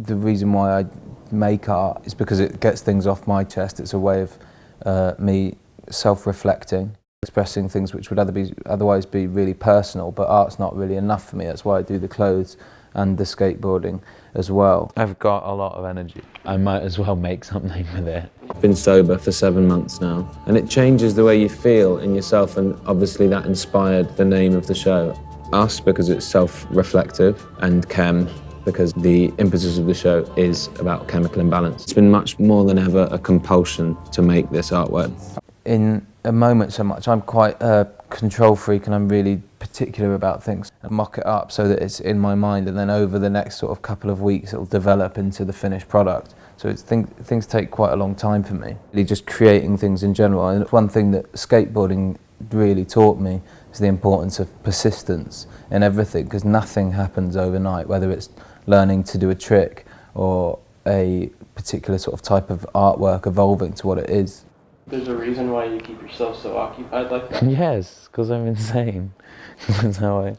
the reason why I make art is because it gets things off my chest. It's a way of me self-reflecting, expressing things which would otherwise be really personal, but art's not really enough for me. That's why I do the clothes and the skateboarding as well. I've got a lot of energy. I might as well make something with it. I've been sober for 7 months now, and it changes the way you feel in yourself, and obviously that inspired the name of the show. Us, because it's self-reflective, and Chem, because the impetus of the show is about chemical imbalance. It's been much more than ever a compulsion to make this artwork. In a moment so much, I'm quite a control freak, and I'm really particular about things. I mock it up so that it's in my mind, and then over the next sort of couple of weeks it'll develop into the finished product. So things take quite a long time for me. Really just creating things in general. And one thing that skateboarding really taught me is the importance of persistence in everything, because nothing happens overnight, whether it's learning to do a trick or a particular sort of type of artwork evolving to what it is. There's a reason why you keep yourself so occupied like that? Yes, because I'm insane. That's how I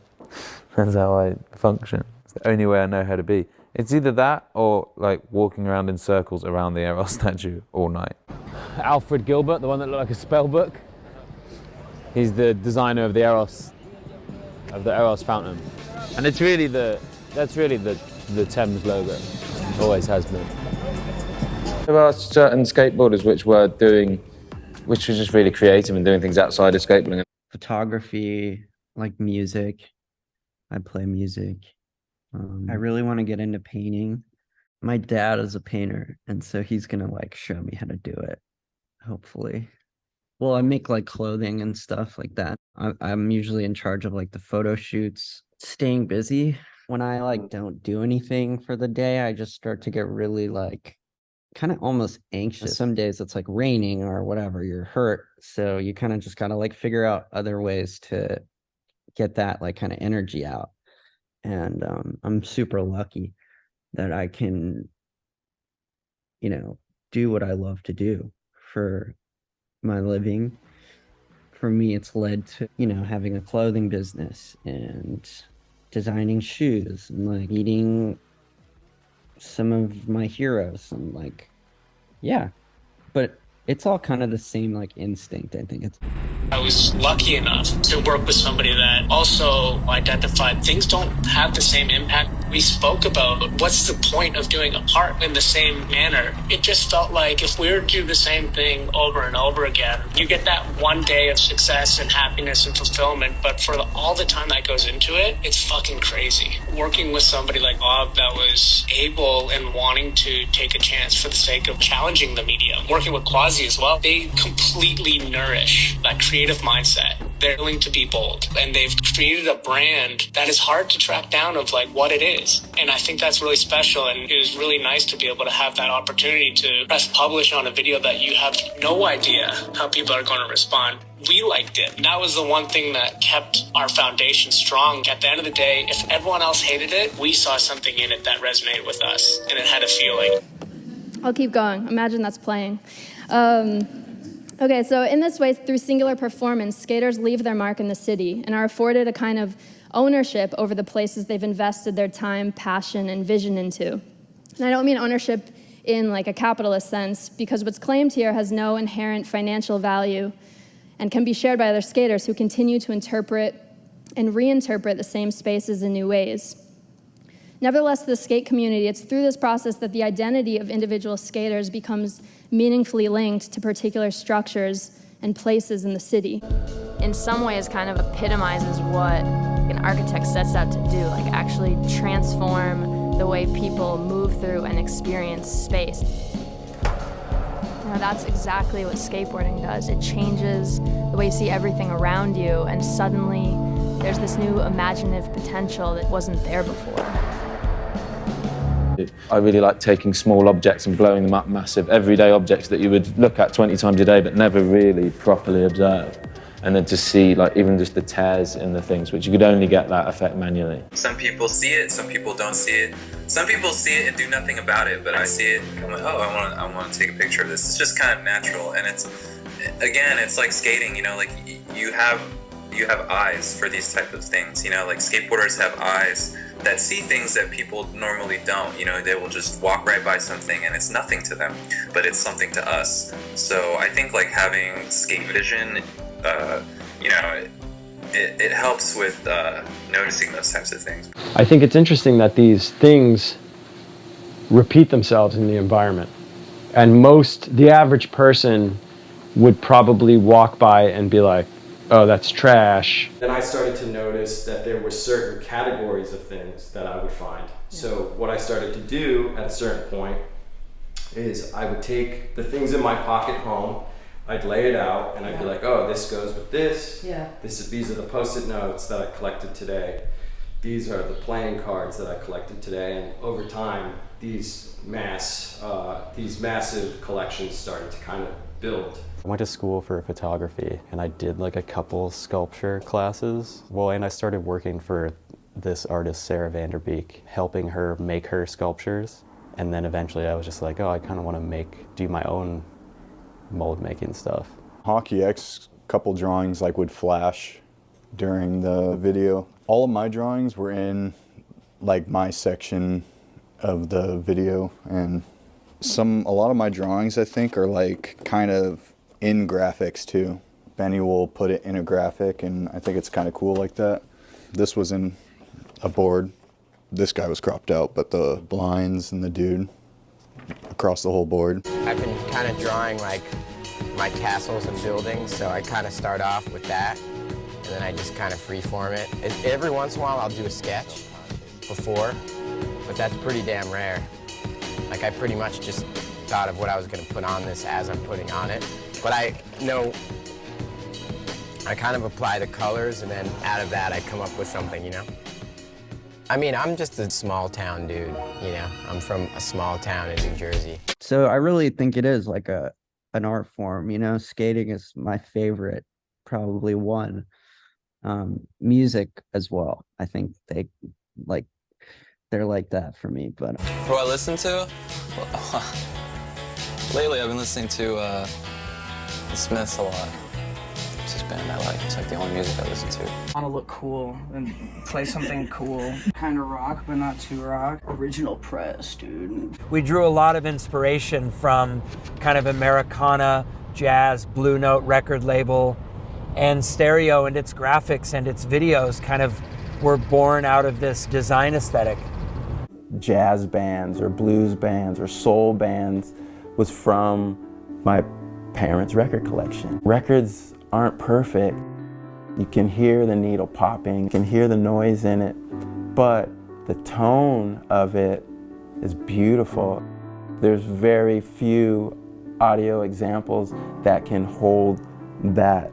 function. It's the only way I know how to be. It's either that or like walking around in circles around the Eros statue all night. Alfred Gilbert, the one that looked like a spell book. He's the designer of the Eros fountain. And that's really the Thames logo. Always has been. There are certain skateboarders which were just really creative and doing things outside of skateboarding. Photography, like music. I play music. I really want to get into painting. My dad is a painter, and so he's gonna like show me how to do it, hopefully. Well, I make like clothing and stuff like that. I'm usually in charge of like the photo shoots. Staying busy. When I like don't do anything for the day, I just start to get really like kind of almost anxious. Some days it's like raining or whatever, you're hurt. So you kind of just gotta like figure out other ways to get that like kind of energy out. And I'm super lucky that I can, do what I love to do for my living. For me, it's led to, having a clothing business and designing shoes and like meeting some of my heroes and like, yeah. But it's all kind of the same like instinct, I think. I was lucky enough to work with somebody that also identified things don't have the same impact. We spoke about what's the point of doing art in the same manner. It just felt like if we were to do the same thing over and over again, you get that one day of success and happiness and fulfillment, but for all the time that goes into it, it's fucking crazy. Working with somebody like Bob that was able and wanting to take a chance for the sake of challenging the medium, working with Quasi as well, they completely nourish that creative mindset. They're willing to be bold, and they've created a brand that is hard to track down of like what it is. And I think that's really special, and it was really nice to be able to have that opportunity to press publish on a video that you have no idea how people are going to respond. We liked it. That was the one thing that kept our foundation strong. At the end of the day, if everyone else hated it, we saw something in it that resonated with us, and it had a feeling. I'll keep going. Imagine that's playing. Okay, so in this way, through singular performance, skaters leave their mark in the city and are afforded a kind of ownership over the places they've invested their time, passion, and vision into. And I don't mean ownership in like a capitalist sense, because what's claimed here has no inherent financial value and can be shared by other skaters who continue to interpret and reinterpret the same spaces in new ways. Nevertheless, to the skate community, it's through this process that the identity of individual skaters becomes meaningfully linked to particular structures and places in the city. In some ways, kind of epitomizes what an architect sets out to do, like actually transform the way people move through and experience space. That's exactly what skateboarding does. It changes the way you see everything around you, and suddenly there's this new imaginative potential that wasn't there before. I really like taking small objects and blowing them up massive, everyday objects that you would look at 20 times a day but never really properly observe. And then to see like even just the tears in the things, which you could only get that effect manually. Some people see it, some people don't see it. Some people see it and do nothing about it, but I see it, I'm like, oh, I want to take a picture of this. It's just kind of natural, and it's like skating, like you have eyes for these type of things, like skateboarders have eyes that see things that people normally don't. You know, they will just walk right by something and it's nothing to them, but it's something to us. So I think like having skate vision, you know, it helps with noticing those types of things. I think it's interesting that these things repeat themselves in the environment. And the average person would probably walk by and be like, oh, that's trash. Then I started to notice that there were certain categories of things that I would find. So what I started to do at a certain point is I would take the things in my pocket home, I'd lay it out, and I'd be like, oh, this goes with this. Yeah. These are the Post-it notes that I collected today. These are the playing cards that I collected today. And over time, these massive collections started to kind of build. I went to school for photography and I did like a couple sculpture classes. Well, and I started working for this artist, Sarah Vanderbeek, helping her make her sculptures. And then eventually I was just like, oh, I kind of want to do my own mold making stuff. Hockey X, couple drawings like would flash during the video. All of my drawings were in like my section of the video, and a lot of my drawings I think are like kind of in graphics too. Benny will put it in a graphic and I think it's kind of cool like that. This was in a board. This guy was cropped out, but the blinds and the dude across the whole board. I've been kind of drawing like my castles and buildings, so I kind of start off with that and then I just kind of freeform it. Every once in a while I'll do a sketch before, but that's pretty damn rare. Like I pretty much just thought of what I was going to put on this as I'm putting on it. But I know I kind of apply the colors and then out of that I come up with something, you know? I mean, I'm just a small town dude, you know? I'm from a small town in New Jersey. So I really think it is like an art form, you know? Skating is my favorite, probably one. Music as well. I think they're like that for me. But who I listen to? Well, lately I've been listening to the Smiths a lot. It's this band I like. It's like the only music I listen to. I want to look cool and play something cool. Kind of rock, but not too rock. Original press, dude. We drew a lot of inspiration from kind of Americana, jazz, Blue Note record label, and stereo and its graphics and its videos kind of were born out of this design aesthetic. Jazz bands or blues bands or soul bands was from my parents' record collection. Records aren't perfect. You can hear the needle popping, you can hear the noise in it, but the tone of it is beautiful. There's very few audio examples that can hold that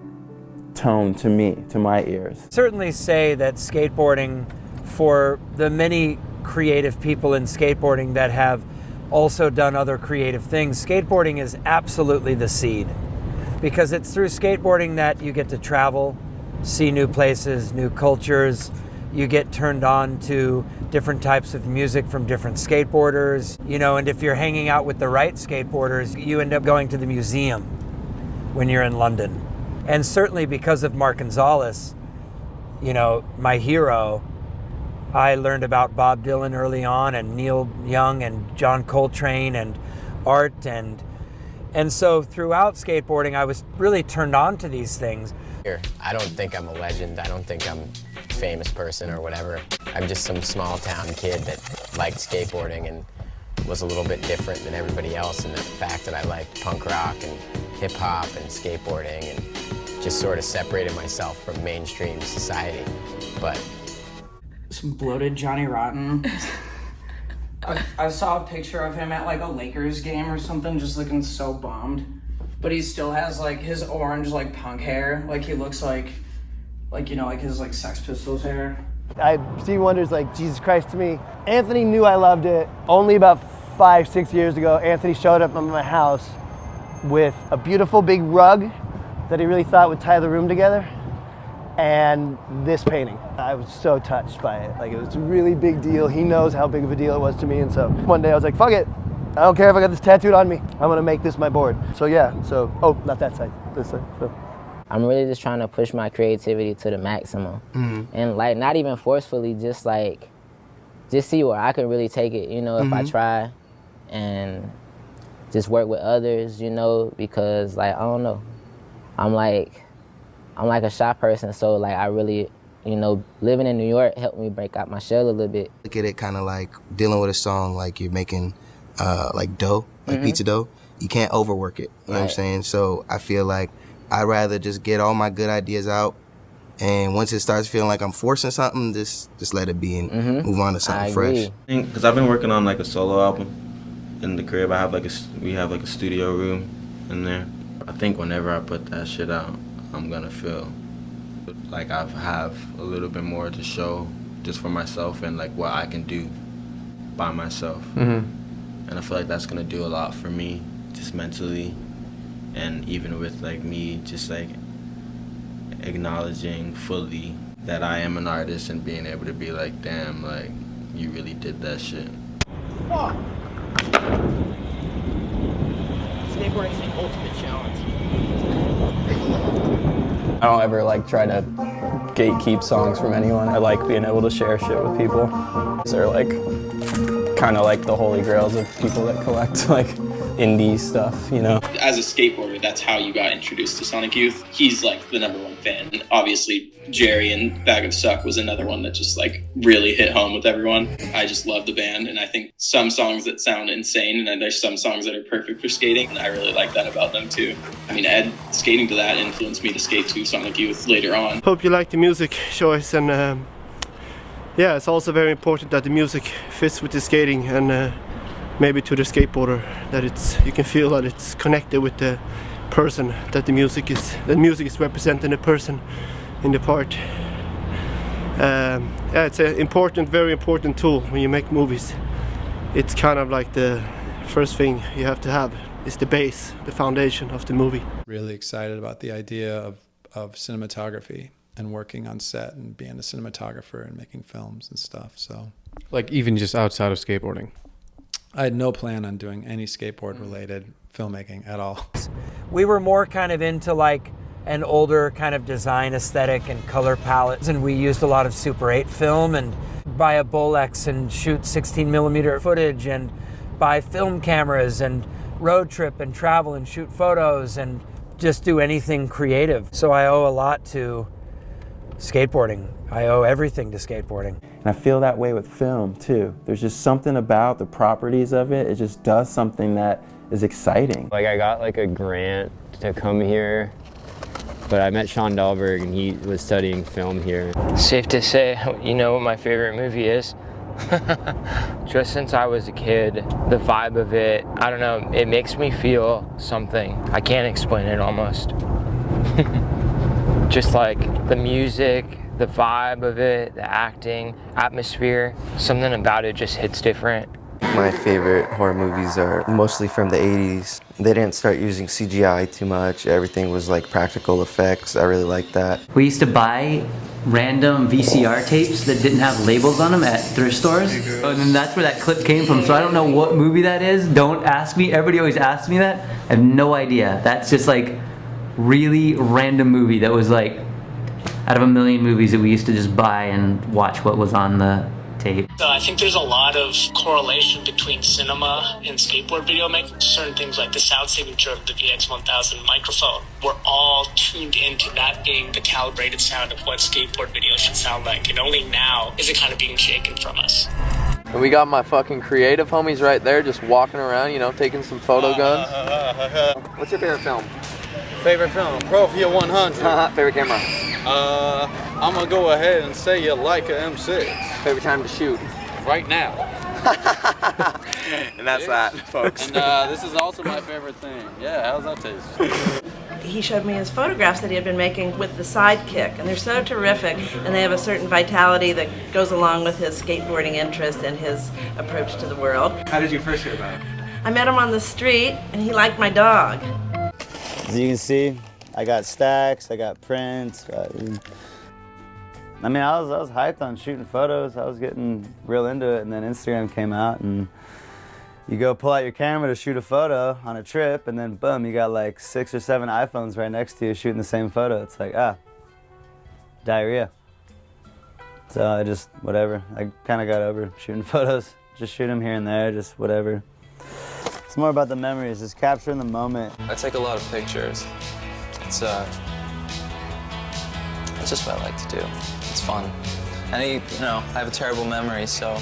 tone to me, to my ears. Certainly say that skateboarding, for the many creative people in skateboarding that have also done other creative things, skateboarding is absolutely the seed. Because it's through skateboarding that you get to travel, see new places, new cultures, you get turned on to different types of music from different skateboarders, you know, and if you're hanging out with the right skateboarders, you end up going to the museum when you're in London. And certainly because of Mark Gonzalez, you know, my hero, I learned about Bob Dylan early on and Neil Young and John Coltrane and art and so throughout skateboarding I was really turned on to these things. I don't think I'm a legend. I don't think I'm a famous person or whatever. I'm just some small town kid that liked skateboarding and was a little bit different than everybody else in the fact that I liked punk rock and hip hop and skateboarding and just sort of separated myself from mainstream society. But some bloated Johnny Rotten. I saw a picture of him at like a Lakers game or something, just looking so bummed. But he still has like his orange like punk hair. Like he looks like you know, like his like Sex Pistols hair. Stevie Wonder's like Jesus Christ to me. Anthony knew I loved it. Only about 5-6 years ago, Anthony showed up at my house with a beautiful big rug that he really thought would tie the room together, and this painting. I was so touched by it. Like, it was a really big deal. He knows how big of a deal it was to me, and so one day I was like, fuck it. I don't care if I got this tattooed on me. I'm gonna make this my board. So yeah, oh, not that side, this side. So. I'm really just trying to push my creativity to the maximum. And like, not even forcefully, just like just see where I can really take it, you know, if I try and just work with others, you know, because like, I don't know, I'm like a shy person, so like I really, you know, living in New York helped me break out my shell a little bit. Look at it kind of like dealing with a song like you're making like dough, like pizza dough. You can't overwork it, you know what I'm saying? So I feel like I'd rather just get all my good ideas out, and once it starts feeling like I'm forcing something, just let it be and move on to something fresh. Because I've been working on like a solo album in the crib. We have like a studio room in there. I think whenever I put that shit out, I'm gonna feel like I have a little bit more to show just for myself and like what I can do by myself. And I feel like that's gonna do a lot for me, just mentally, and even with like me just like acknowledging fully that I am an artist and being able to be like, damn, like you really did that shit. Skateboarding is the ultimate challenge. I don't ever like try to gatekeep songs from anyone. I like being able to share shit with people. They're like kind of like the holy grails of people that collect like indie stuff, you know. As a skateboarder, that's how you got introduced to Sonic Youth. He's like the #1 fan. And obviously Jerry and Bag of Suck was another one that just like really hit home with everyone. I just love the band, and I think some songs that sound insane, and then there's some songs that are perfect for skating, and I really like that about them too. I mean, Ed skating to that influenced me to skate to Sonic Youth later on. Hope you like the music choice, and yeah, it's also very important that the music fits with the skating, and maybe to the skateboarder, that you can feel that it's connected with the person, that the music is representing the person in the part. Yeah, it's an important, very important tool when you make movies. It's kind of like the first thing you have to have is the base, the foundation of the movie. Really excited about the idea of cinematography and working on set and being a cinematographer and making films and stuff. So, like even just outside of skateboarding. I had no plan on doing any skateboard related filmmaking at all. We were more kind of into like an older kind of design aesthetic and color palettes, and we used a lot of Super 8 film and buy a Bolex and shoot 16mm footage and buy film cameras and road trip and travel and shoot photos and just do anything creative. So I owe a lot to skateboarding. I owe everything to skateboarding. And I feel that way with film too. There's just something about the properties of it. It just does something that is exciting. Like I got like a grant to come here, but I met Sean Dahlberg and he was studying film here. Safe to say, you know what my favorite movie is? Just since I was a kid, the vibe of it, I don't know, it makes me feel something. I can't explain it almost. Just like the music, the vibe of it, the acting, atmosphere, something about it just hits different. My favorite horror movies are mostly from the 80s. They didn't start using CGI too much. Everything was like practical effects. I really like that. We used to buy random VCR tapes that didn't have labels on them at thrift stores. And then that's where that clip came from. So I don't know what movie that is. Don't ask me. Everybody always asks me that. I have no idea. That's just like really random movie that was like out of a million movies that we used to just buy and watch what was on the tape. I think there's a lot of correlation between cinema and skateboard video making. Certain things like the sound signature of the VX1000 microphone, we're all tuned into that being the calibrated sound of what skateboard video should sound like, and only now is it kind of being shaken from us. And we got my fucking creative homies right there just walking around, you know, taking some photo guns. What's your favorite film? Favorite film? Profia 100. Favorite camera? I'm gonna go ahead and say you like a M6. Favorite time to shoot? Right now. And that's that, folks. And this is also my favorite thing. Yeah, how's that taste? He showed me his photographs that he had been making with the sidekick, and they're so terrific, and they have a certain vitality that goes along with his skateboarding interest and his approach to the world. How did you first hear about it? I met him on the street, and he liked my dog. As you can see, I got stacks, I got prints. I mean, I was hyped on shooting photos. I was getting real into it, and then Instagram came out, and you go pull out your camera to shoot a photo on a trip, and then boom, you got like 6 or 7 iPhones right next to you shooting the same photo. It's like, diarrhea. So I just, whatever. I kind of got over shooting photos. Just shoot them here and there, just whatever. It's more about the memories, just capturing the moment. I take a lot of pictures. It's just what I like to do. It's fun. And I have a terrible memory, so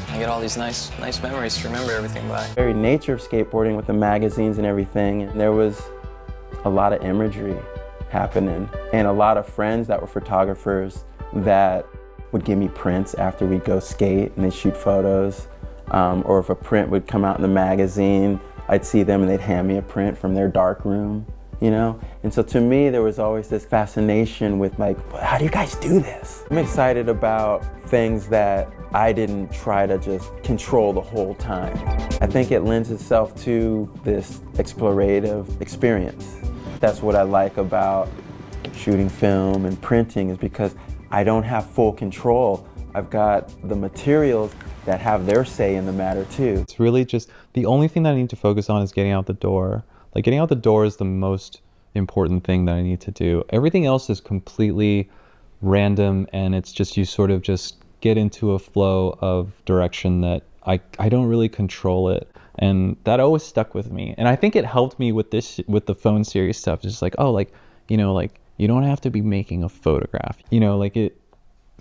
I get all these nice memories to remember everything by. The very nature of skateboarding with the magazines and everything, and there was a lot of imagery happening and a lot of friends that were photographers that would give me prints after we'd go skate and they'd shoot photos. Or if a print would come out in the magazine, I'd see them and they'd hand me a print from their dark room, you know? And so to me, there was always this fascination with like, how do you guys do this? I'm excited about things that I didn't try to just control the whole time. I think it lends itself to this explorative experience. That's what I like about shooting film and printing, is because I don't have full control. I've got the materials that have their say in the matter too. It's really just, the only thing that I need to focus on is getting out the door. Like, getting out the door is the most important thing that I need to do. Everything else is completely random, and it's just, you sort of just get into a flow of direction that I don't really control it. And that always stuck with me. And I think it helped me with the phone series stuff. Just like, oh, like, you know, like, you don't have to be making a photograph. You know, like,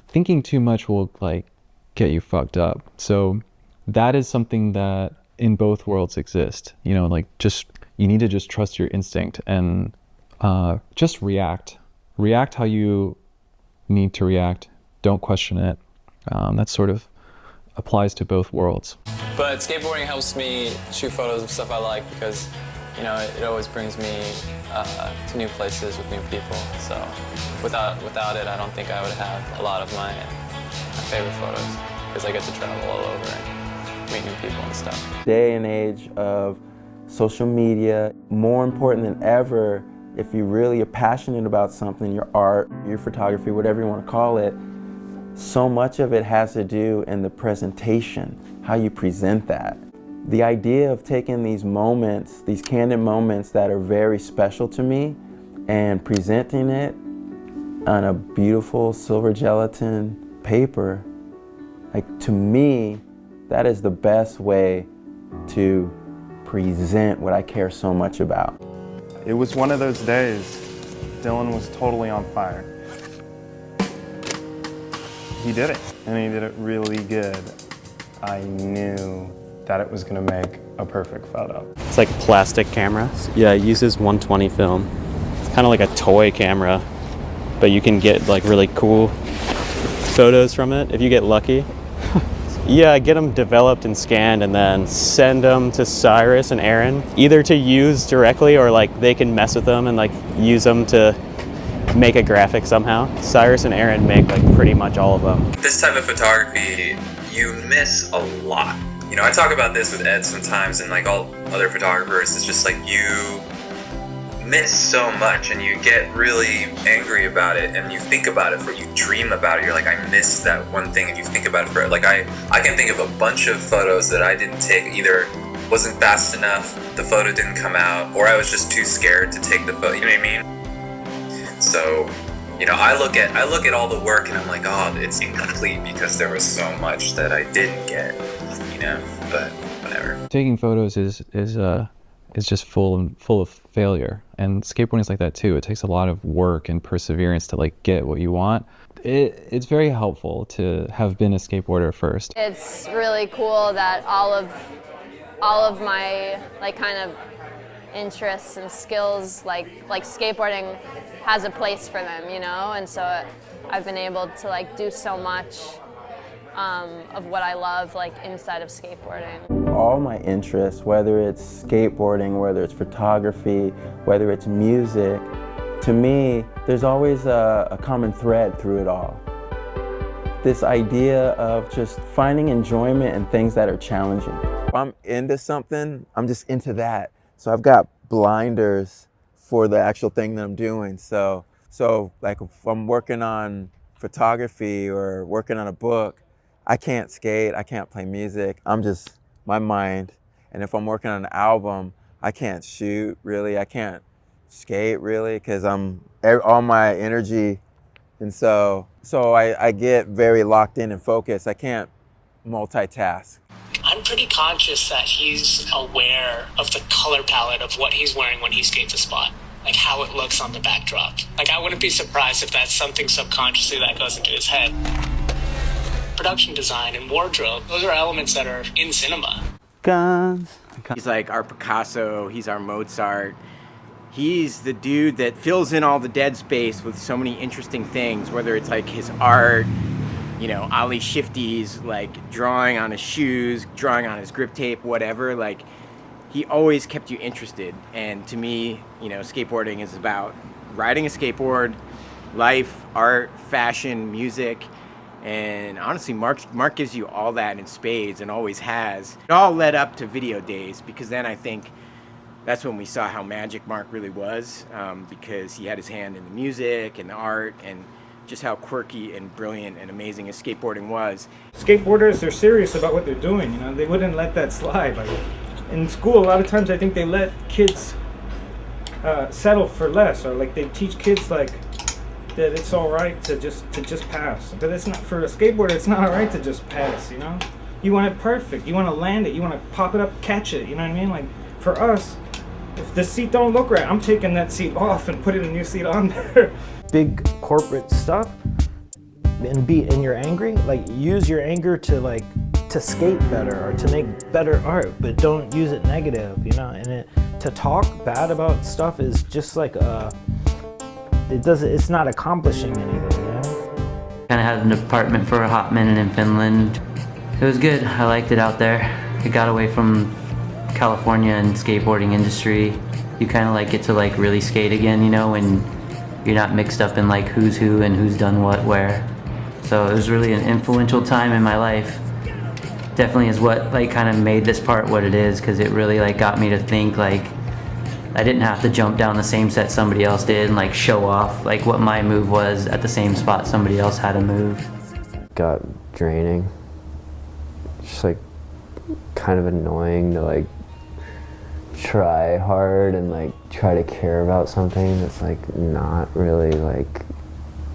thinking too much will like get you fucked up. So that is something that in both worlds exist. You know, like, just, you need to just trust your instinct and just react. React how you need to react. Don't question it. That sort of applies to both worlds. But skateboarding helps me shoot photos of stuff I like because, you know, it always brings me to new places with new people. So without it, I don't think I would have a lot of my favorite photos, because I get to travel all over and meet new people and stuff. Day and age of social media, more important than ever, if you really are passionate about something, your art, your photography, whatever you want to call it, so much of it has to do in the presentation, how you present that. The idea of taking these moments, these candid moments that are very special to me, and presenting it on a beautiful silver gelatin paper, like, to me, that is the best way to present what I care so much about. It was one of those days. Dylan was totally on fire. He did it, and he did it really good. I knew that it was gonna make a perfect photo. It's like a plastic camera. Yeah, it uses 120 film. It's kind of like a toy camera, but you can get like really cool photos from it if you get lucky. Yeah, get them developed and scanned and then send them to Cyrus and Aaron, either to use directly or like they can mess with them and like use them to make a graphic somehow. Cyrus and Aaron make like pretty much all of them. This type of photography, you miss a lot. You know, I talk about this with Ed sometimes and like all other photographers. It's just like you miss so much and you get really angry about it and you think about it, or you dream about it. You're like, I missed that one thing, and you think about it for like I can think of a bunch of photos that I didn't take, either wasn't fast enough, the photo didn't come out, or I was just too scared to take the photo, you know what I mean? So, you know, I look at all the work and I'm like, oh, it's incomplete because there was so much that I didn't get, you know, but whatever. Taking photos is just full of failure, and skateboarding is like that too. It takes a lot of work and perseverance to like get what you want. It's very helpful to have been a skateboarder first. It's really cool that all of my like kind of interests and skills, like skateboarding has a place for them, you know, and so I've been able to like do so much of what I love like inside of skateboarding. All my interests, whether it's skateboarding, whether it's photography, whether it's music, to me, there's always a common thread through it all. This idea of just finding enjoyment in things that are challenging. If I'm into something, I'm just into that. So I've got blinders for the actual thing that I'm doing. So like if I'm working on photography or working on a book, I can't skate, I can't play music. I'm just my mind. And if I'm working on an album, I can't shoot really, I can't skate really, because all my energy And so I get very locked in and focused. I can't multitask. I'm pretty conscious that he's aware of the color palette of what he's wearing when he skates a spot, like how it looks on the backdrop. Like, I wouldn't be surprised if that's something subconsciously that goes into his head. Production design and wardrobe, those are elements that are in cinema. Guns. He's like our Picasso, he's our Mozart. He's the dude that fills in all the dead space with so many interesting things, whether it's like his art, you know, Ali Shifty's like drawing on his shoes, drawing on his grip tape, whatever. Like, he always kept you interested. And to me, you know, skateboarding is about riding a skateboard, life, art, fashion, music. And honestly, Mark gives you all that in spades and always has. It all led up to video days, because then I think that's when we saw how magic Mark really was, because he had his hand in the music and the art and just how quirky and brilliant and amazing his skateboarding was. Skateboarders, they're serious about what they're doing, you know, they wouldn't let that slide. Like, in school, a lot of times I think they let kids settle for less, or like they teach kids like that it's all right to just pass. But it's not, for a skateboarder, it's not all right to just pass, you know? You want it perfect, you want to land it, you want to pop it up, catch it, you know what I mean? Like, for us, if the seat don't look right, I'm taking that seat off and putting a new seat on there. Big corporate stuff, and you're angry, like, use your anger to skate better or to make better art, but don't use it negative, you know? And to talk bad about stuff is just like it's not accomplishing anything, you know? Kind of had an apartment for a hot minute in Finland. It was good. I liked it out there. It got away from California and skateboarding industry. You kind of like get to like really skate again, you know, when you're not mixed up in like who's who and who's done what where. So it was really an influential time in my life. Definitely is what like kind of made this part what it is, because it really like got me to think like I didn't have to jump down the same set somebody else did and like show off like what my move was at the same spot somebody else had a move. Got draining. Just like kind of annoying to like try hard and like try to care about something that's like not really like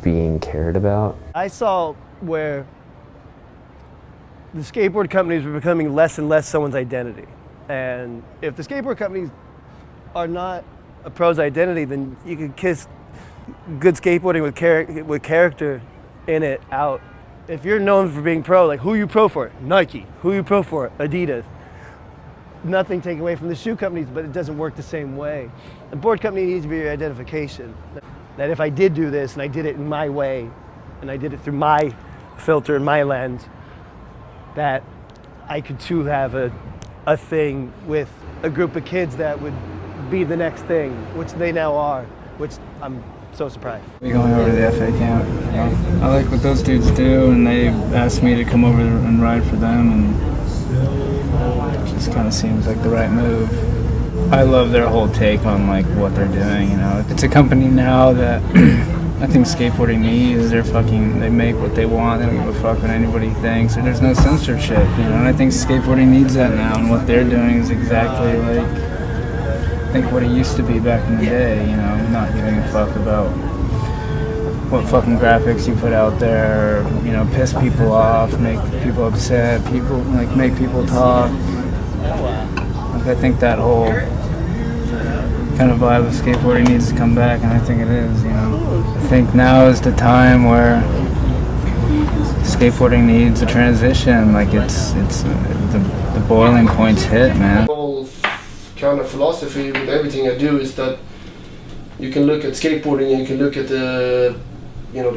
being cared about. I saw where the skateboard companies were becoming less and less someone's identity. And if the skateboard companies are not a pro's identity, then you can kiss good skateboarding with character in it out. If you're known for being pro, like, who are you pro for? Nike. Who are you pro for? Adidas. Nothing taken away from the shoe companies, but it doesn't work the same way. The board company needs to be your identification. That if I did do this and I did it in my way, and I did it through my filter and my lens, that I could too have a thing with a group of kids that would be the next thing, which they now are, which I'm so surprised. We're going over to the FA camp. You know? I like what those dudes do, and they asked me to come over and ride for them, and it just kind of seems like the right move. I love their whole take on like what they're doing, you know. It's a company now that I think skateboarding needs. They make what they want, they don't give a fuck what anybody thinks, or there's no censorship, you know, and I think skateboarding needs that now, and what they're doing is exactly like I think what it used to be back in the day, you know, not giving a fuck about what fucking graphics you put out there, you know, piss people off, make people upset, make people talk. Like, I think that whole kind of vibe of skateboarding needs to come back, and I think it is, you know. I think now is the time where skateboarding needs a transition, like it's the boiling point's hit, man. Kind of philosophy with everything I do is that you can look at skateboarding and you can look at the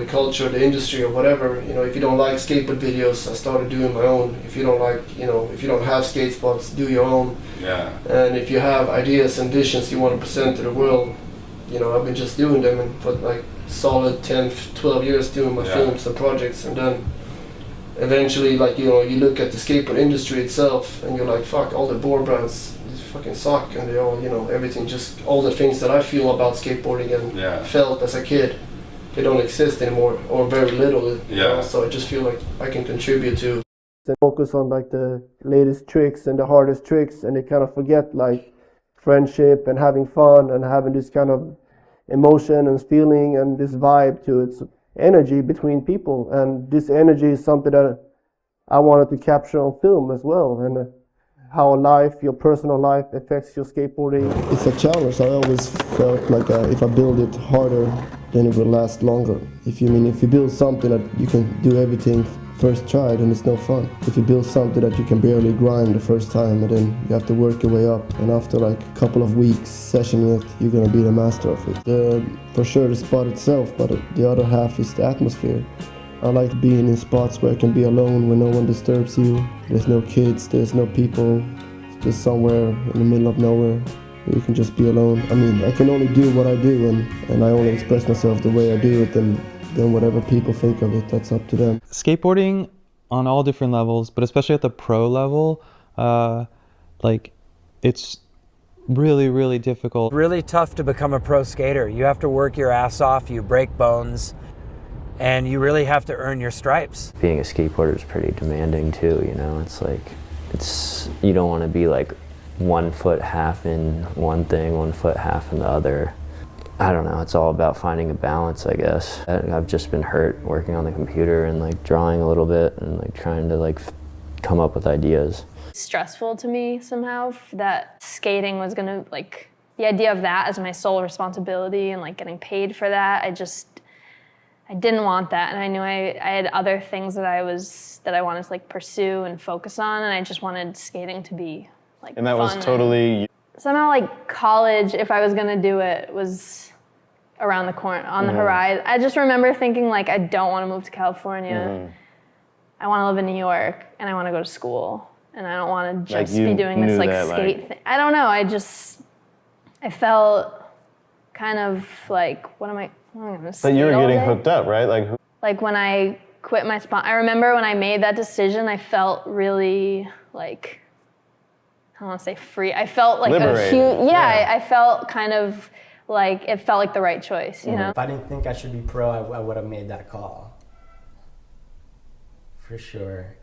culture, the industry, or whatever. You know, if you don't like skateboard videos, I started doing my own. If you don't like, if you don't have skate spots, do your own. Yeah. And if you have ideas and visions you want to present to the world, I've been just doing them and put like solid 10, 12 years doing my films and projects, and then eventually, you look at the skateboard industry itself and you're like, fuck, all the board brands fucking suck, and they all, everything, just all the things that I feel about skateboarding and felt as a kid, they don't exist anymore, or very little. So I just feel like I can contribute to. They focus on like the latest tricks and the hardest tricks, and they kind of forget like friendship and having fun and having this kind of emotion and feeling and this vibe to it. So energy between people, and this energy is something that I wanted to capture on film as well, and how your personal life affects your skateboarding. It's a challenge. I always felt like if I build it harder, then it will last longer. If you build something that you can do everything first try, then it's no fun. If you build something that you can barely grind the first time, and then you have to work your way up, and after like a couple of weeks sessioning it, you're gonna be the master of it. For sure the spot itself, but the other half is the atmosphere. I like being in spots where I can be alone, where no one disturbs you. There's no kids, there's no people. It's just somewhere in the middle of nowhere where you can just be alone. I mean, I can only do what I do, and I only express myself the way I do it, and then whatever people think of it, that's up to them. Skateboarding on all different levels, but especially at the pro level, like it's really, really difficult. Really tough to become a pro skater. You have to work your ass off, you break bones, and you really have to earn your stripes. Being a skateboarder is pretty demanding too, you know? It's like, you don't want to be like 1 foot half in one thing, 1 foot half in the other. I don't know, it's all about finding a balance, I guess. I've just been hurt working on the computer and like drawing a little bit and like trying to like come up with ideas. Stressful to me somehow that skating was gonna, like, the idea of that as my sole responsibility and like getting paid for that, I didn't want that, and I knew I had other things that I wanted to like pursue and focus on, and I just wanted skating to be like And that fun. was totally... Somehow like college, if I was gonna do it, was around the corner, on the horizon. I just remember thinking like, I don't want to move to California. I want to live in New York, and I want to go to school, and I don't want to just be doing this like skate thing. I don't know, I felt kind of like, what am I gonna skate? But you were all getting day? hooked up, right? Like when I quit my spot, I remember when I made that decision, I felt really like, I don't want to say free. I felt like liberated. a huge, I felt kind of like, it felt like the right choice, you know? If I didn't think I should be pro, I would have made that call. For sure.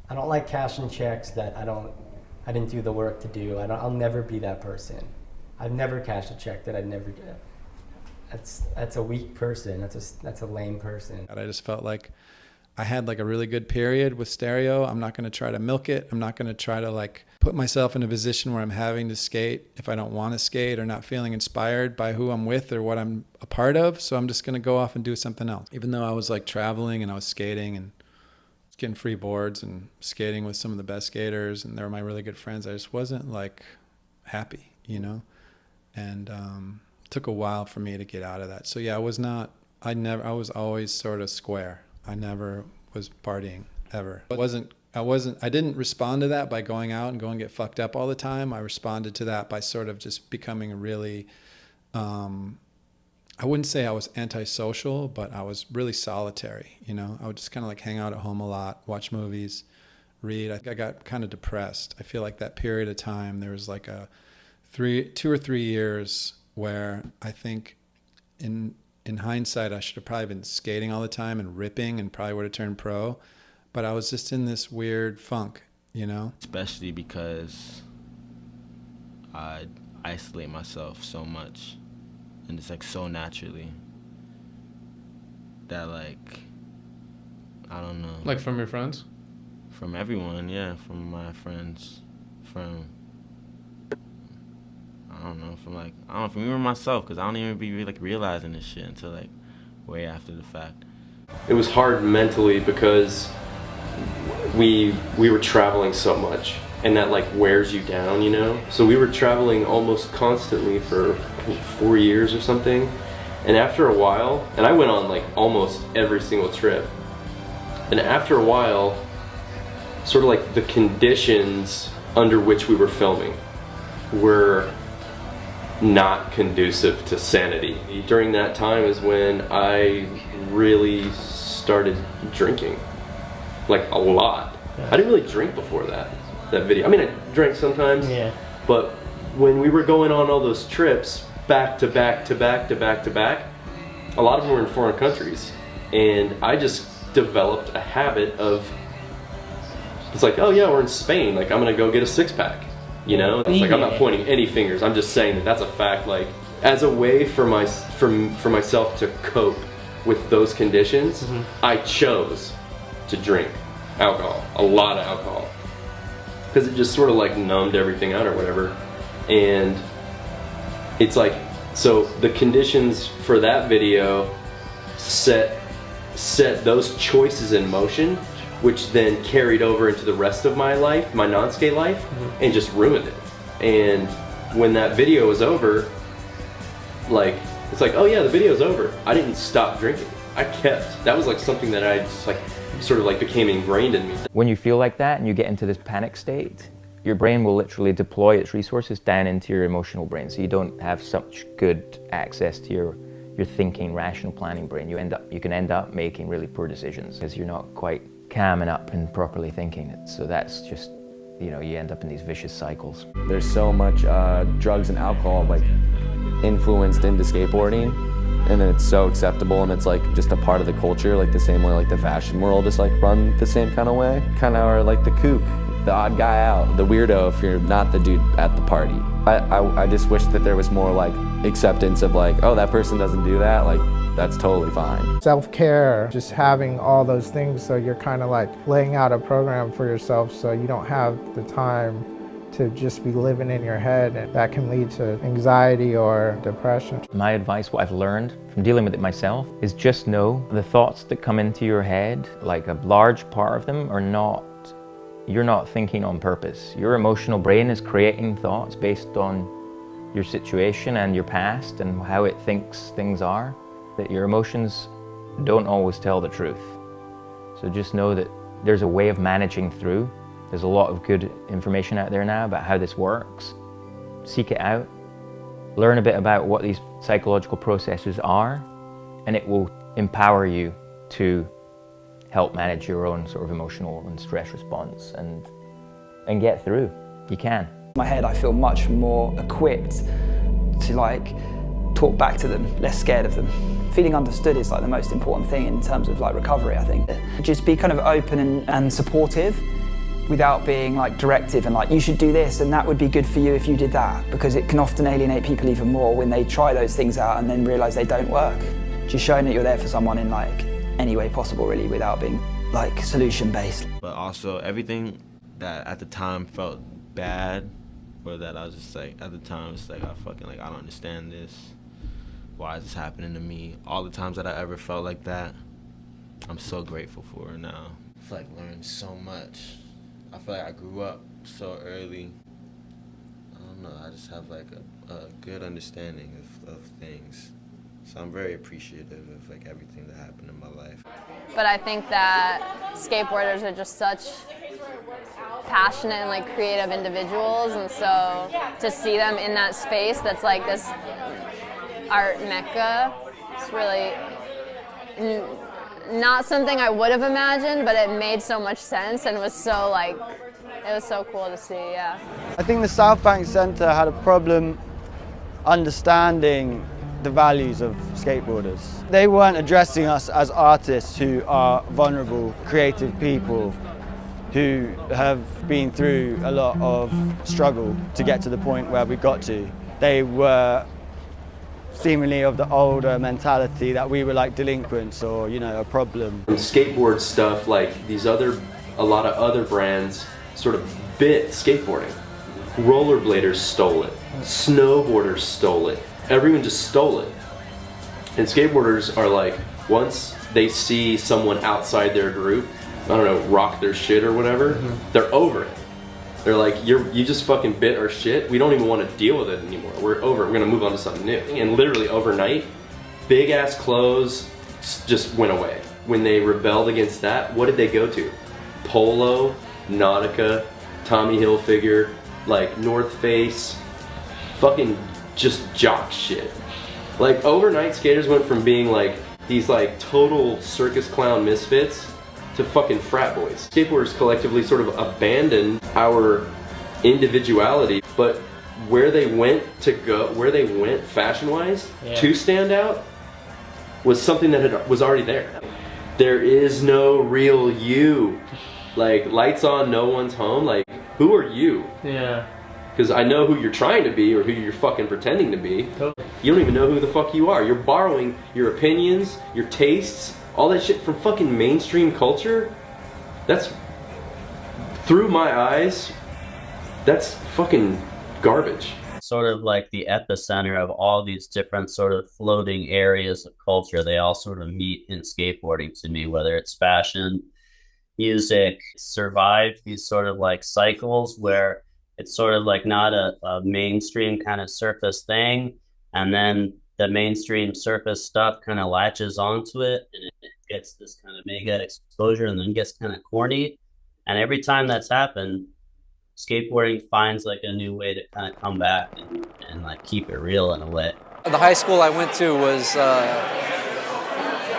I don't like cashing checks that I didn't do the work to do. I'll never be that person. I've never cashed a check that I'd never did. That's a weak person. That's a lame person. I just felt like I had like a really good period with stereo. I'm not going to try to milk it. I'm not going to try to like put myself in a position where I'm having to skate if I don't want to skate or not feeling inspired by who I'm with or what I'm a part of. So I'm just going to go off and do something else. Even though I was like traveling and I was skating and getting free boards and skating with some of the best skaters and they were my really good friends, I just wasn't like happy, you know? And it took a while for me to get out of that. So yeah, I was always sort of square. I never was partying ever. I didn't respond to that by going out and going get fucked up all the time. I responded to that by sort of just becoming really, I wouldn't say I was antisocial, but I was really solitary, you know? I would just kind of like hang out at home a lot, watch movies, read. I got kind of depressed. I feel like that period of time, there was like 2 or 3 years where I think in hindsight, I should have probably been skating all the time and ripping and probably would have turned pro. But I was just in this weird funk, you know? Especially because I isolate myself so much. And it's like so naturally that like, I don't know. Like from your friends? From everyone, yeah. From my friends, from from even myself, because I don't even be like realizing this shit until like way after the fact. It was hard mentally because we were traveling so much and that like wears you down, you know? So we were traveling almost constantly for 4 years or something. And after a while, and I went on like almost every single trip. And after a while, sort of like the conditions under which we were filming were not conducive to sanity. During that time is when I really started drinking, like a lot. I didn't really drink before that video. I mean, I drank sometimes, but when we were going on all those trips, back to back to back to back to back, a lot of them were in foreign countries, and I just developed a habit of, it's like, oh yeah, we're in Spain, like I'm gonna go get a 6-pack. You know, it's like I'm not pointing any fingers. I'm just saying that that's a fact. Like as a way for myself to cope with those conditions, I chose to drink alcohol, a lot of alcohol, because it just sort of like numbed everything out or whatever. And it's like, so the conditions for that video set those choices in motion, which then carried over into the rest of my life, my non-skate life, and just ruined it. And when that video was over, like, it's like, oh yeah, the video's over. I didn't stop drinking. I kept. That was like something that I just like, sort of like became ingrained in me. When you feel like that and you get into this panic state, your brain will literally deploy its resources down into your emotional brain, so you don't have such good access to your thinking, rational planning brain. You can end up making really poor decisions because you're not quite calming up and properly thinking it. So that's just, you know, you end up in these vicious cycles. There's so much drugs and alcohol like influenced into skateboarding, and then it's so acceptable, and it's like just a part of the culture, like the same way like the fashion world is like run the same kind of way. Kind of are like the kook, the odd guy out, the weirdo if you're not the dude at the party. I just wish that there was more like acceptance of like, oh, that person doesn't do that, like that's totally fine. Self-care, just having all those things, so you're kind of like laying out a program for yourself so you don't have the time to just be living in your head, and that can lead to anxiety or depression. My advice, what I've learned from dealing with it myself, is just know the thoughts that come into your head, like a large part of them are not, you're not thinking on purpose. Your emotional brain is creating thoughts based on your situation and your past and how it thinks things are, that your emotions don't always tell the truth. So just know that there's a way of managing through. There's a lot of good information out there now about how this works. Seek it out, learn a bit about what these psychological processes are, and it will empower you to help manage your own sort of emotional and stress response and get through. You can. In my head, I feel much more equipped to like talk back to them, less scared of them. Feeling understood is like the most important thing in terms of like recovery, I think. Just be kind of open and supportive without being like directive and like, you should do this and that would be good for you if you did that, because it can often alienate people even more when they try those things out and then realise they don't work. Just showing that you're there for someone in like any way possible really, without being like solution based. But also everything that at the time felt bad, or that I was just like, at the time it's like, I don't understand this. Why is this happening to me? All the times that I ever felt like that, I'm so grateful for it now. I feel like learning so much. I feel like I grew up so early. I don't know, I just have like a good understanding of things. So I'm very appreciative of like everything that happened in my life. But I think that skateboarders are just such passionate and like creative individuals, and so to see them in that space that's like this art mecca, it's really not something I would have imagined, but it made so much sense and was so like, it was so cool to see, yeah. I think the South Bank Centre had a problem understanding the values of skateboarders. They weren't addressing us as artists who are vulnerable, creative people who have been through a lot of struggle to get to the point where we got to. They were seemingly of the older mentality that we were like delinquents or, you know, a problem. From skateboard stuff, like a lot of other brands sort of bit skateboarding. Rollerbladers stole it, snowboarders stole it, everyone just stole it. And skateboarders are like, once they see someone outside their group, I don't know, rock their shit or whatever, they're over it. They're like, you just fucking bit our shit. We don't even want to deal with it anymore. We're over it. We're gonna move on to something new. And literally overnight, big ass clothes just went away. When they rebelled against that, what did they go to? Polo, Nautica, Tommy Hilfiger, like North Face, fucking just jock shit. Like overnight, skaters went from being like these like total circus clown misfits to fucking frat boys. Skateboarders collectively sort of abandoned our individuality, but where they went fashion-wise to stand out was something that was already there. There is no real you. Like, lights on, no one's home. Like, who are you? Yeah. Because I know who you're trying to be or who you're fucking pretending to be. Totally. You don't even know who the fuck you are. You're borrowing your opinions, your tastes, all that shit from fucking mainstream culture. That's, through my eyes, that's fucking garbage. Sort of like the epicenter of all these different sort of floating areas of culture. They all sort of meet in skateboarding to me, whether it's fashion, music. Survived these sort of like cycles where it's sort of like not a mainstream kind of surface thing, and then the mainstream surface stuff kind of latches onto it, and it gets this kind of mega exposure, and then gets kind of corny. And every time that's happened, skateboarding finds like a new way to kind of come back and like keep it real in a way. The high school I went to was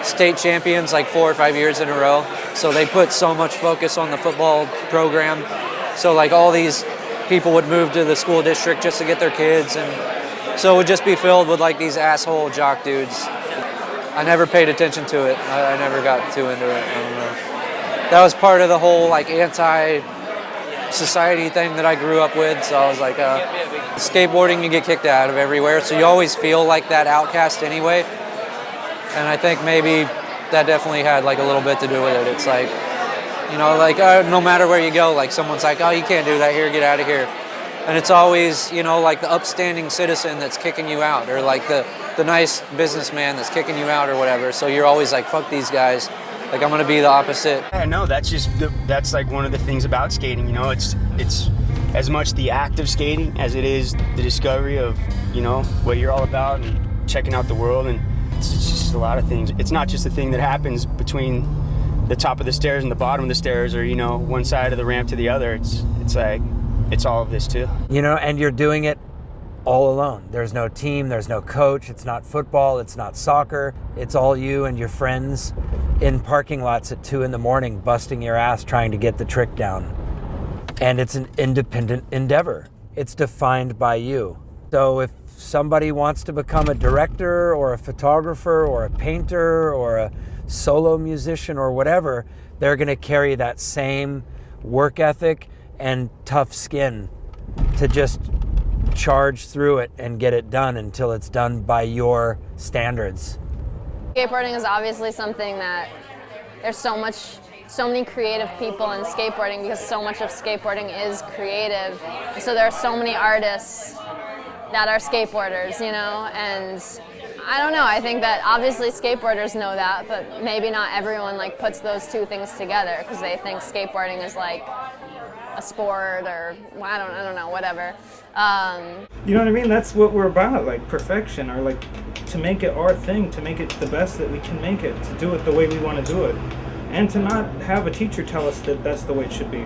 state champions like 4 or 5 years in a row. So they put so much focus on the football program. So like all these people would move to the school district just to get their kids, and so it would just be filled with like these asshole jock dudes. I never paid attention to it. I never got too into it. I don't know. That was part of the whole like anti-society thing that I grew up with. So I was like, skateboarding, you get kicked out of everywhere. So you always feel like that outcast anyway. And I think maybe that definitely had like a little bit to do with it. It's like, you know, like no matter where you go, like someone's like, oh, you can't do that here, get out of here. And it's always, you know, like the upstanding citizen that's kicking you out, or like the nice businessman that's kicking you out or whatever. So you're always like, fuck these guys. Like I'm gonna be the opposite. Yeah, no, that's like one of the things about skating. You know, it's as much the act of skating as it is the discovery of, you know, what you're all about and checking out the world. And it's just a lot of things. It's not just a thing that happens between the top of the stairs and the bottom of the stairs, or, you know, one side of the ramp to the other. It's like, it's all of this too. You know, and you're doing it all alone. There's no team, there's no coach, it's not football, it's not soccer. It's all you and your friends in parking lots at 2 a.m, busting your ass trying to get the trick down. And it's an independent endeavor. It's defined by you. So if somebody wants to become a director or a photographer or a painter or a solo musician or whatever, they're gonna carry that same work ethic and tough skin to just charge through it and get it done until it's done by your standards. Skateboarding is obviously something that there's so many creative people in skateboarding, because so much of skateboarding is creative. So there are so many artists that are skateboarders, you know, and I don't know, I think that obviously skateboarders know that, but maybe not everyone like puts those two things together because they think skateboarding is like a sport, or I don't know, whatever. You know what I mean? That's what we're about, like perfection, or like to make it our thing, to make it the best that we can make it, to do it the way we want to do it, and to not have a teacher tell us that that's the way it should be.